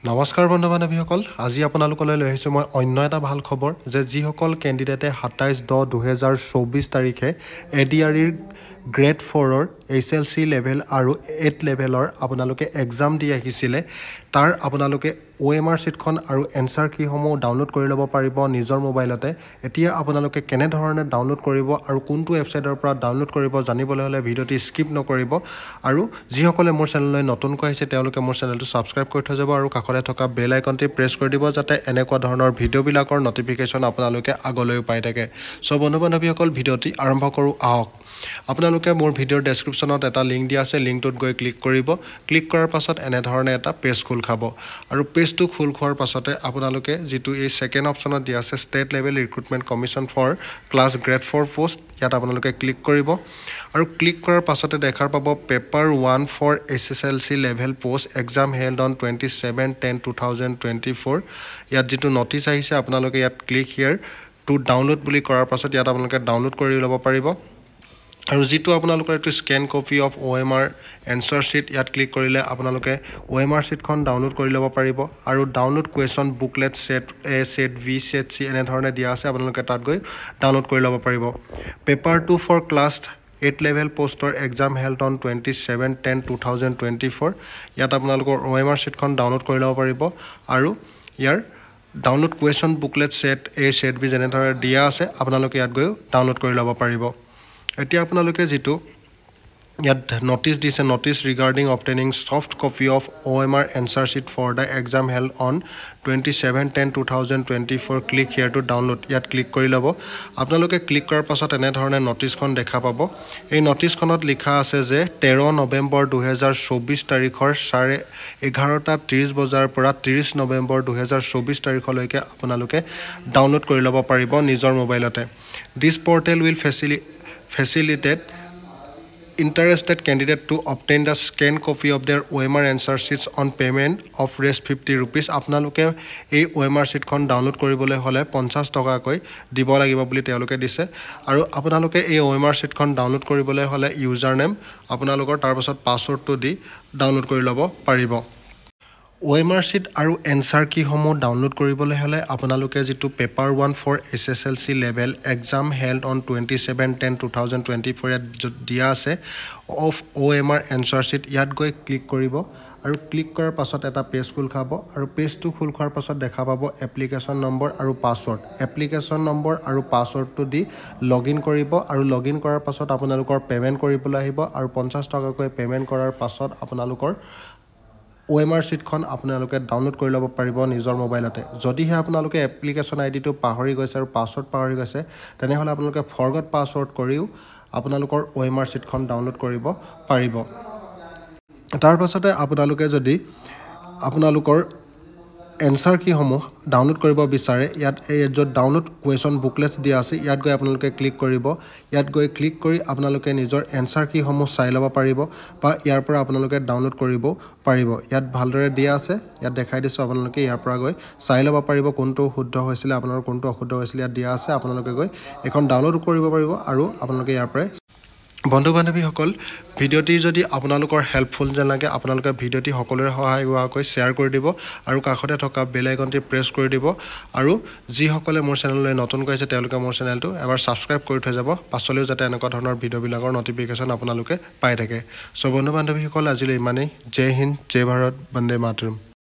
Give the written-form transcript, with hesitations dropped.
নমস্কাৰ বন্ধু বান্ধৱীসকল আজি আপোনালোকলৈ লৈ আহিছোঁ মই অন্য এটা ভাল খবৰ যে যিসকল কেণ্ডিডেটে 27/10/2024 তাৰিখে এডিআৰইৰ গ্ৰেড 4ৰ HLC লেভেল আৰু 8 লেভেলৰ আপোনালোকে এক্সাম দি আহিছিলে তাৰ আপোনালোকে OMR চিটখন আৰু এনসাৰ কিসমূহ ডাউনলোড কৰি ল'ব পাৰিব নিজৰ মোবাইলতে এতিয়া আপোনালোকে কেনে ধৰণে ডাউনলোড কৰিব আৰু কোনটো ৱেবছাইটৰ পৰা ডাউনলোড কৰিব জানিবলৈ হলে ভিডিওটি স্কিপ নকৰিব আৰু যিসকলে মোৰ চেনেললৈ নতুনকৈ আহিছে তেওঁলোকে মোৰ চেনেলটো সাবস্ক্ৰাইব কৰি থৈ যাব আৰু কাষতে থকা বেল আইকনটি প্ৰেছ কৰি দিব যাতে এনেকুৱা ধৰণৰ ভিডিওবিলাকৰ নটিফিকেশ্যন আপোনালোকে আগলৈ পাই থাকে সো বন্ধু বান্ধৱীসকল ভিডিওটি আৰম্ভ কৰো আহক আপোনালোকে মোৰ ভিডিওৰ ডেসক্ৰিপচনত এটা লিংক দিয়া আছে লিংকটোত গৈ ক্লিক কৰিব ক্লিক কৰাৰ পাছত এনে ধৰণে এটা পেজ খোল খাব আৰু পেজটো খোল খোৱাৰ পাছতে আপোনালোকে যেটো এই সেকেন্ড অপচনত দিয়া আছে state level recruitment commission for class grade 4 post ইয়াত আপোনালোকে ক্লিক কৰিব আৰু ক্লিক কৰাৰ পাছতে দেখাৰ পাব paper 1 for SSLC level post exam held on 27/10/2024 ইয়াত যেটো নটিচ আহিছে আপোনালোকে ইয়াত ক্লিক হিয়াৰ টু ডাউনলোড বুলি কৰাৰ পাছত ইয়াত আপোনালোকে ডাউনলোড কৰি ল'ব পাৰিব আৰু যেটো আপোনালোকৰ এটো scan copy of OMR answer sheet ইয়াত ক্লিক কৰিলে আপোনালোকে OMR শীটখন ডাউনলোড কৰি ল'ব পাৰিব আৰু download question booklet set A set B set C এনে ধৰণে দিয়া আছে আপোনালোকে তাত গৈ ডাউনলোড কৰি ল'ব পাৰিব পেপাৰ 2 ফৰ ক্লাছ 8 লেভেল পোষ্টৰ এক্সাম হেল্ড অন 27/10/2024 ইয়াত আপোনালোকৰ OMR শীটখন ডাউনলোড কৰি ল'ব পাৰিব আৰু ইয়াৰ download question booklet set A set B যেনে ধৰণে দিয়া আছে আপোনালোকে ইয়াত গৈ ডাউনলোড কৰি ল'ব পাৰিব এতিয়া আপোনালোকে যেটো ইয়াত নোটিস দিছে notice regarding obtaining soft copy of OMR answer sheet for the exam held on 27/10/2024 click here to download ইয়াত ক্লিক কৰি ল'ব আপোনালোকে ক্লিক কৰাৰ পাছত এনে ধৰণে নোটিসখন দেখা পাব এই নোটিসখনত লিখা আছে যে 13 নৱেম্বৰ 2024 তাৰিখৰ 11:30 বজাৰ পৰা 30 নৱেম্বৰ 2024 তাৰিখলৈকে আপোনালোকে ডাউনলোড কৰি ল'ব পাৰিব নিজৰ মোবাইলতে this portal will facilitate interested candidate to obtain the scanned copy of their OMR answer sheets on payment of rest 50 rupees আপোনালোকে এই OMR sheet খন ডাউনলোড কৰিবলৈ হলে 50 টকাকৈ দিব লাগিব বুলি তেওঁলোকে দিছে আৰু আপোনালোকে এই OMR sheet খন ডাউনলোড কৰিবলৈ হলে ইউজাৰ নেম আপোনালোকৰ তাৰ পাছত পাছৱৰ্ডটো দি ডাউনলোড কৰি ল'ব পাৰিব OMR sheet আৰু এনসাৰ কি সমূহ ডাউনলোড কৰিবলৈ হলে আপোনালোকে যেটো paper 1 for SSLC level exam held on 27/10/2024 ইয়াত দিয়া আছে অফ OMR এনসাৰ sheet ইয়াত গৈ ক্লিক কৰিব আৰু ক্লিক কৰাৰ পাছত এটা পেজ খোল খাব আৰু পেজটো খোল খোৱাৰ পাছত দেখা পাব এপ্লিকেশন নম্বৰ আৰু পাছৱৰ্ড এপ্লিকেশন নম্বৰ আৰু পাছৱৰ্ডটো দি লগইন কৰিব আৰু লগইন কৰাৰ পাছত আপোনালোকৰ পেমেন্ট কৰিবলৈ আহিব আৰু 50 টকাকৈ পেমেন্ট কৰাৰ পাছত আপোনালোকৰ OMR sheetখন আপোনালোকে ডাউনলোড কৰি ল'ব পাৰিব নিজৰ মোবাইলতে যদিহে আপোনালোকে এপ্লিকেশন আইডিটো পাহৰি গৈছে আৰু পাছৱৰ্ড পাহৰি গৈছে তেনেহলে আপোনালোকে ফৰগট পাছৱৰ্ড কৰিও আপোনালোকৰ OMR sheetখন ডাউনলোড কৰিব পাৰিব তাৰ পাছতে আপোনালোকে যদি আপোনালোকৰ এনসাৰ কি সমূহ ডাউনলোড কৰিব বিচাৰে ইয়াত এই যত ডাউনলোড কুৱেশ্যন বুকলেটস দিয়া আছে ইয়াত গৈ আপোনালোকে ক্লিক কৰিব ইয়াত গৈ ক্লিক কৰি আপোনালোকে নিজৰ এনসাৰ কি সমূহ চাই ল'ব পাৰিব বা ইয়াৰ পৰা আপোনালোকে ডাউনলোড কৰিব পাৰিব ইয়াত ভালদৰে দিয়া আছে ইয়াত দেখাই দিছো আপোনালোকে ইয়াৰ পৰা গৈ চাই ল'ব পাৰিব কোনটো শুদ্ধ হৈছিল আপোনাৰ কোনটো অশুদ্ধ হৈছিল ইয়াত দিয়া আছে আপোনালোকে গৈ এখন ডাউনলোড কৰিব পাৰিব আৰু আপোনালোকে ইয়াৰ পৰা বন্ধু বান্ধৱীসকল ভিডিওটি যদি আপোনালোকৰ হেল্পফুল যেন লাগে আপোনালোকে ভিডিওটি সকলোৰে সহায় হোৱাকৈ শেয়াৰ কৰি দিব আৰু কাষতে থকা বেল আইকনটি প্ৰেছ কৰি দিব আৰু যিসকলে মোৰ চেনেললৈ নতুনকৈ আছে তেওঁলোকে মোৰ চেনেলটো এবাৰ সাবস্ক্ৰাইব কৰি থৈ যাব পাছলৈও যাতে এনেকুৱা ধৰণৰ ভিডিওবিলাকৰ নটিফিকেশ্যন আপোনালোকে পাই থাকে সো বন্ধু বান্ধৱীসকল আজিলৈ ইমানেই জয় হিন্দ জয় ভাৰত বন্দে মাতৰম